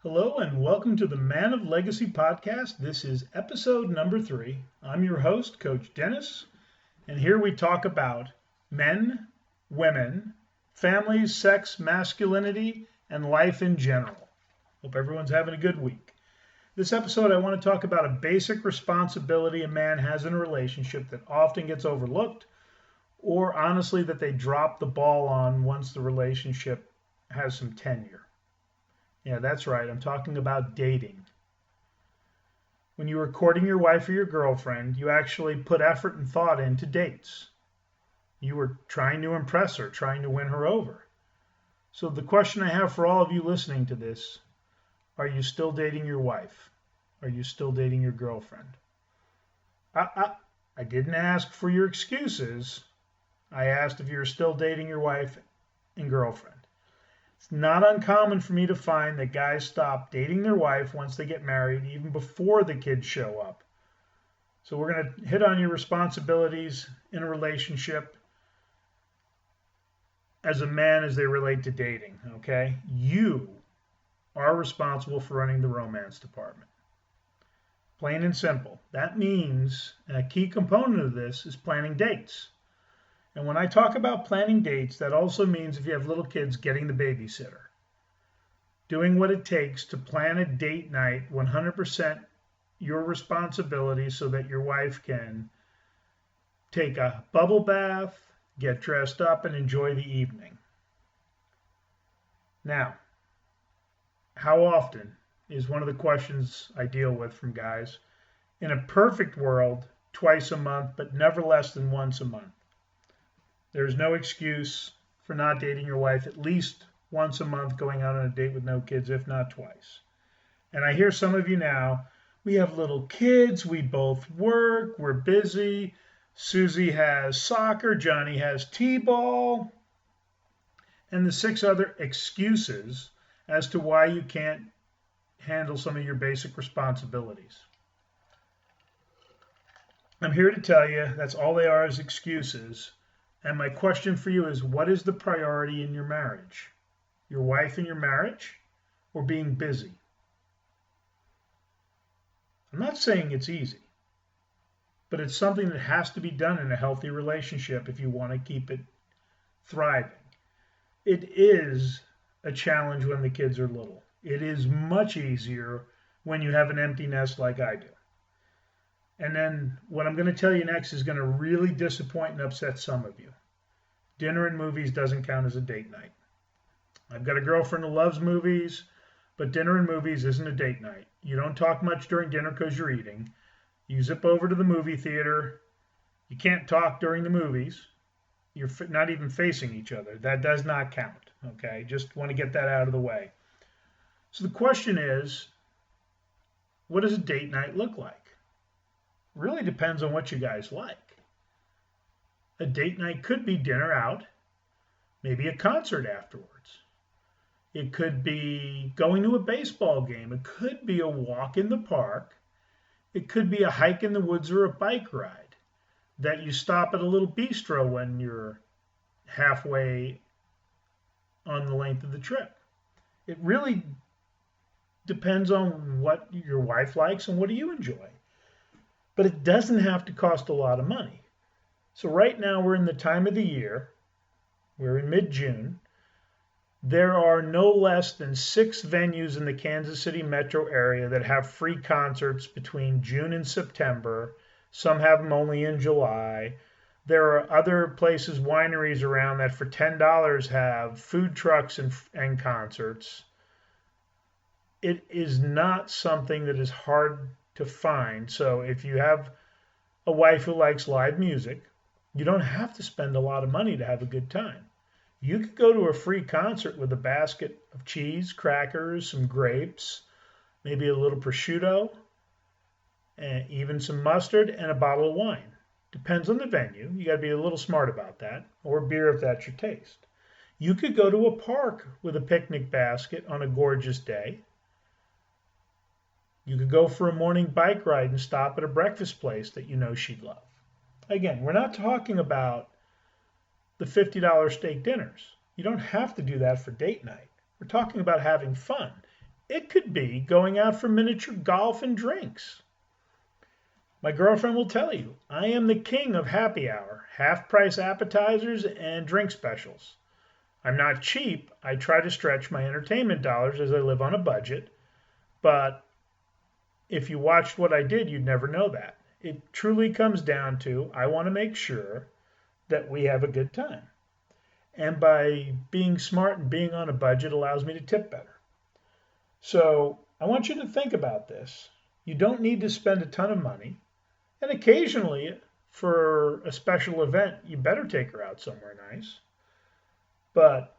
Hello and welcome to the Man of Legacy podcast. This is episode number 3. I'm your host, Coach Dennis, and here we talk about men, women, families, sex, masculinity, and life in general. Hope everyone's having a good week. This episode, I want to talk about a basic responsibility a man has in a relationship that often gets overlooked, or honestly, that they drop the ball on once the relationship has some tenure. Yeah, that's right. I'm talking about dating. When you were courting your wife or your girlfriend, you actually put effort and thought into dates. You were trying to impress her, trying to win her over. So the question I have for all of you listening to this, are you still dating your wife? Are you still dating your girlfriend? I didn't ask for your excuses. I asked if you're still dating your wife and girlfriend. It's not uncommon for me to find that guys stop dating their wife once they get married, even before the kids show up. So we're going to hit on your responsibilities in a relationship as a man as they relate to dating, okay? You are responsible for running the romance department. Plain and simple. That means a key component of this is planning dates. And when I talk about planning dates, that also means if you have little kids, getting the babysitter. Doing what it takes to plan a date night 100% your responsibility so that your wife can take a bubble bath, get dressed up, and enjoy the evening. Now, how often is one of the questions I deal with from guys. In a perfect world, twice a month, but never less than once a month. There's no excuse for not dating your wife at least once a month, going out on a date with no kids, if not twice. And I hear some of you now, we have little kids, we both work, we're busy. Susie has soccer, Johnny has t-ball, and the 6 other excuses as to why you can't handle some of your basic responsibilities. I'm here to tell you that's all they are, is excuses. And my question for you is, what is the priority in your marriage? Your wife and your marriage, or being busy? I'm not saying it's easy, but it's something that has to be done in a healthy relationship if you want to keep it thriving. It is a challenge when the kids are little. It is much easier when you have an empty nest like I do. And then what I'm going to tell you next is going to really disappoint and upset some of you. Dinner and movies doesn't count as a date night. I've got a girlfriend who loves movies, but dinner and movies isn't a date night. You don't talk much during dinner because you're eating. You zip over to the movie theater. You can't talk during the movies. You're not even facing each other. That does not count, okay? Just want to get that out of the way. So the question is, what does a date night look like? Really depends on what you guys like. A date night could be dinner out, maybe a concert afterwards. It could be going to a baseball game. It could be a walk in the park. It could be a hike in the woods or a bike ride that you stop at a little bistro when you're halfway on the length of the trip. It really depends on what your wife likes and what do you enjoy. But it doesn't have to cost a lot of money. So right now we're in the time of the year, we're in mid-June. There are no less than 6 venues in the Kansas City metro area that have free concerts between June and September. Some have them only in July. There are other places, wineries around that for $10 have food trucks and concerts. It is not something that is hard to find. So if you have a wife who likes live music, you don't have to spend a lot of money to have a good time. You could go to a free concert with a basket of cheese, crackers, some grapes, maybe a little prosciutto, and even some mustard and a bottle of wine. Depends on the venue. You got to be a little smart about that, or beer if that's your taste. You could go to a park with a picnic basket on a gorgeous day. You could go for a morning bike ride and stop at a breakfast place that you know she'd love. Again, we're not talking about the $50 steak dinners. You don't have to do that for date night. We're talking about having fun. It could be going out for miniature golf and drinks. My girlfriend will tell you, I am the king of happy hour, half price appetizers and drink specials. I'm not cheap. I try to stretch my entertainment dollars as I live on a budget, but if you watched what I did, you'd never know that. It truly comes down to I want to make sure that we have a good time. And by being smart and being on a budget allows me to tip better. So I want you to think about this. You don't need to spend a ton of money. And occasionally, for a special event, you better take her out somewhere nice. But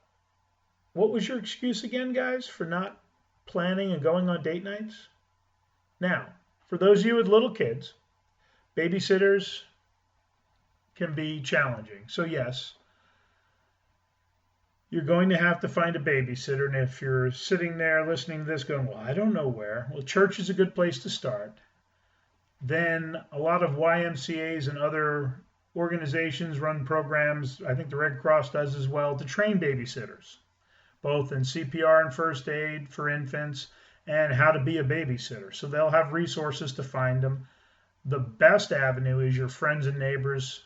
what was your excuse again, guys, for not planning and going on date nights? Now, for those of you with little kids, babysitters can be challenging. So yes, you're going to have to find a babysitter. And if you're sitting there listening to this going, well, I don't know where. Well, church is a good place to start. Then a lot of YMCAs and other organizations run programs, I think the Red Cross does as well, to train babysitters, both in CPR and first aid for infants and how to be a babysitter. So they'll have resources to find them. The best avenue is your friends and neighbors.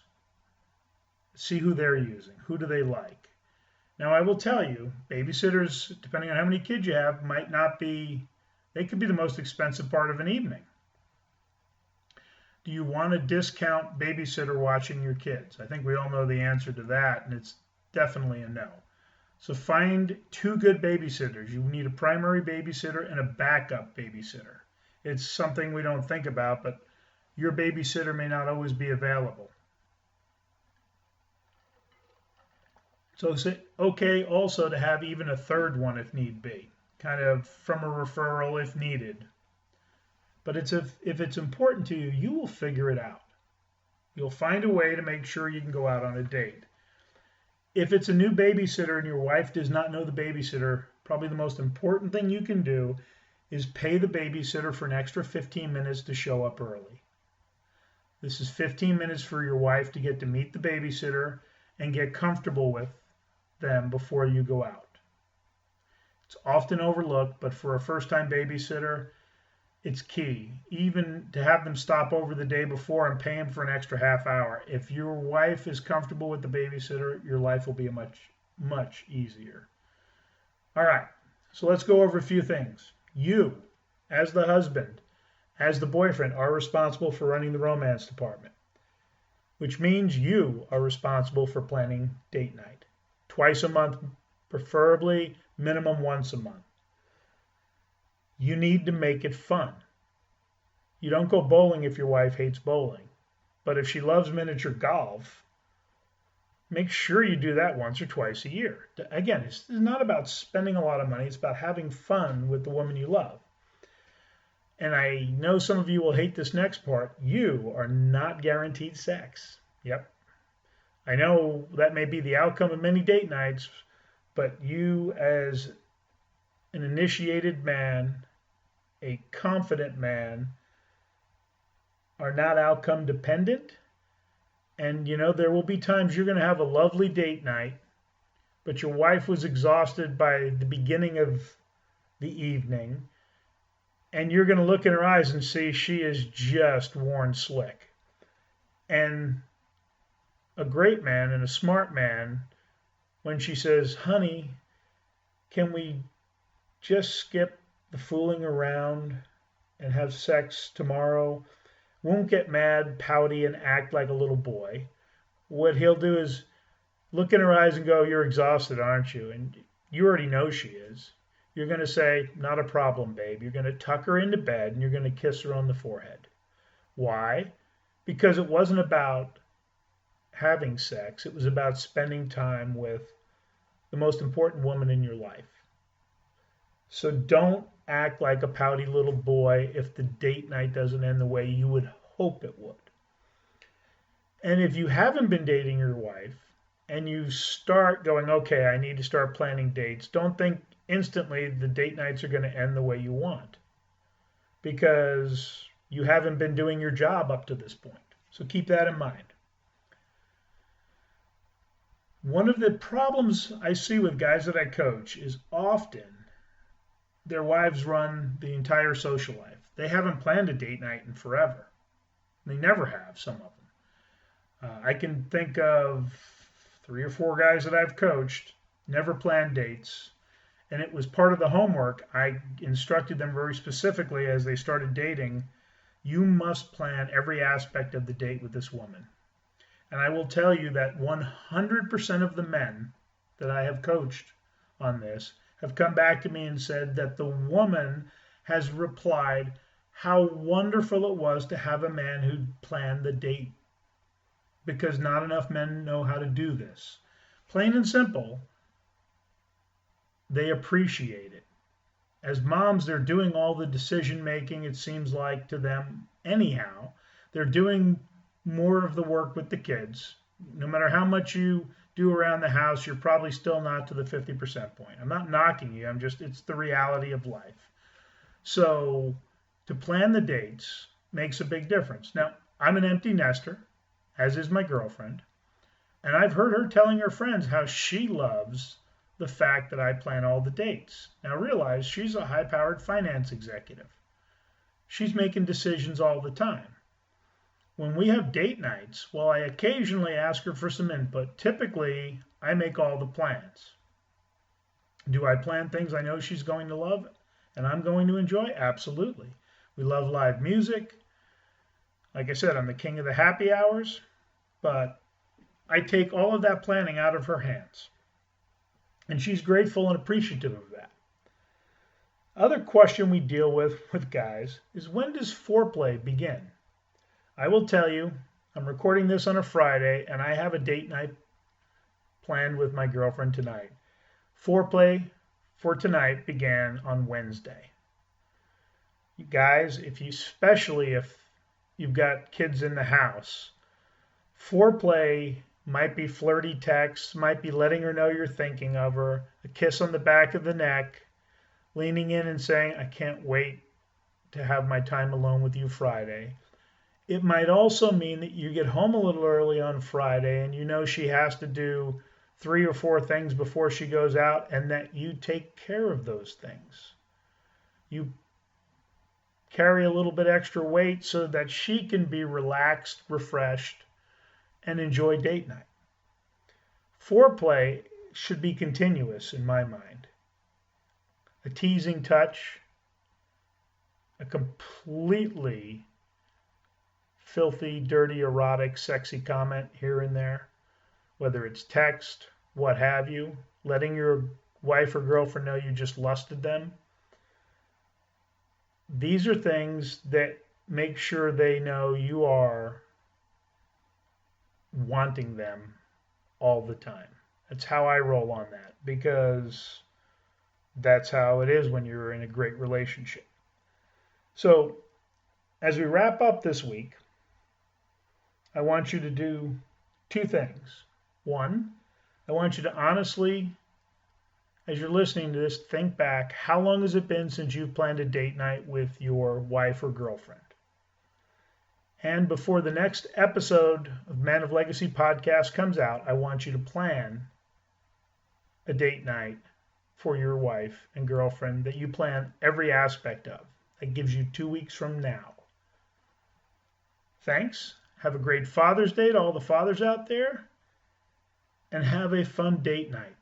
See who they're using. Who do they like? Now, I will tell you, babysitters, depending on how many kids you have, might not be, they could be the most expensive part of an evening. Do you want a discount babysitter watching your kids? I think we all know the answer to that, and it's definitely a no. So find two good babysitters. You need a primary babysitter and a backup babysitter. It's something we don't think about, but your babysitter may not always be available. So it's okay also to have even a third one if need be, kind of from a referral if needed. But if it's important to you, you will figure it out. You'll find a way to make sure you can go out on a date. If it's a new babysitter and your wife does not know the babysitter, probably the most important thing you can do is pay the babysitter for an extra 15 minutes to show up early. This is 15 minutes for your wife to get to meet the babysitter and get comfortable with them before you go out. It's often overlooked, but for a first-time babysitter, it's key, even to have them stop over the day before and pay them for an extra half hour. If your wife is comfortable with the babysitter, your life will be much, much easier. All right, so let's go over a few things. You, as the husband, as the boyfriend, are responsible for running the romance department, which means you are responsible for planning date night. Twice a month, preferably minimum once a month. You need to make it fun. You don't go bowling if your wife hates bowling. But if she loves miniature golf, make sure you do that once or twice a year. Again, it's not about spending a lot of money. It's about having fun with the woman you love. And I know some of you will hate this next part. You are not guaranteed sex. Yep. I know that may be the outcome of many date nights, but you as an initiated man, a confident man, are not outcome dependent. And there will be times you're going to have a lovely date night, but your wife was exhausted by the beginning of the evening, and you're going to look in her eyes and see she is just worn slick. And a great man and a smart man, when she says, honey, can we just skip the fooling around and have sex tomorrow, won't get mad, pouty, and act like a little boy. What he'll do is look in her eyes and go, you're exhausted, aren't you? And you already know she is. You're going to say, not a problem, babe. You're going to tuck her into bed and you're going to kiss her on the forehead. Why? Because it wasn't about having sex. It was about spending time with the most important woman in your life. So don't act like a pouty little boy if the date night doesn't end the way you would hope it would. And if you haven't been dating your wife and you start going, okay, I need to start planning dates, don't think instantly the date nights are going to end the way you want, because you haven't been doing your job up to this point. So keep that in mind. One of the problems I see with guys that I coach is often their wives run the entire social life. They haven't planned a date night in forever. They never have, some of them. I can think of 3 or 4 guys that I've coached, never planned dates. And it was part of the homework. I instructed them very specifically as they started dating, you must plan every aspect of the date with this woman. And I will tell you that 100% of the men that I have coached on this have come back to me and said that the woman has replied how wonderful it was to have a man who planned the date, because not enough men know how to do this. Plain and simple, they appreciate it. As moms, they're doing all the decision making, it seems like, to them anyhow. They're doing more of the work with the kids. No matter how much you do around the house, you're probably still not to the 50% point. I'm not knocking you, it's the reality of life. So to plan the dates makes a big difference. Now, I'm an empty nester, as is my girlfriend, and I've heard her telling her friends how she loves the fact that I plan all the dates. Now realize she's a high-powered finance executive. She's making decisions all the time. When we have date nights, while I occasionally ask her for some input, typically I make all the plans. Do I plan things I know she's going to love and I'm going to enjoy? Absolutely. We love live music. Like I said, I'm the king of the happy hours, but I take all of that planning out of her hands. And she's grateful and appreciative of that. Other question we deal with guys is, when does foreplay begin? I will tell you, I'm recording this on a Friday, and I have a date night planned with my girlfriend tonight. Foreplay for tonight began on Wednesday. You guys, especially if you've got kids in the house, foreplay might be flirty texts, might be letting her know you're thinking of her, a kiss on the back of the neck, leaning in and saying, I can't wait to have my time alone with you Friday. It might also mean that you get home a little early on Friday and you know she has to do 3 or 4 things before she goes out, and that you take care of those things. You carry a little bit extra weight so that she can be relaxed, refreshed, and enjoy date night. Foreplay should be continuous in my mind. A teasing touch, a completely filthy, dirty, erotic, sexy comment here and there, whether it's text, what have you, letting your wife or girlfriend know you just lusted them. These are things that make sure they know you are wanting them all the time. That's how I roll on that, because that's how it is when you're in a great relationship. So as we wrap up this week, I want you to do 2 things. 1, I want you to honestly, as you're listening to this, think back, how long has it been since you've planned a date night with your wife or girlfriend? And before the next episode of Man of Legacy podcast comes out, I want you to plan a date night for your wife and girlfriend that you plan every aspect of. That gives you 2 weeks from now. Thanks. Have a great Father's Day to all the fathers out there, and have a fun date night.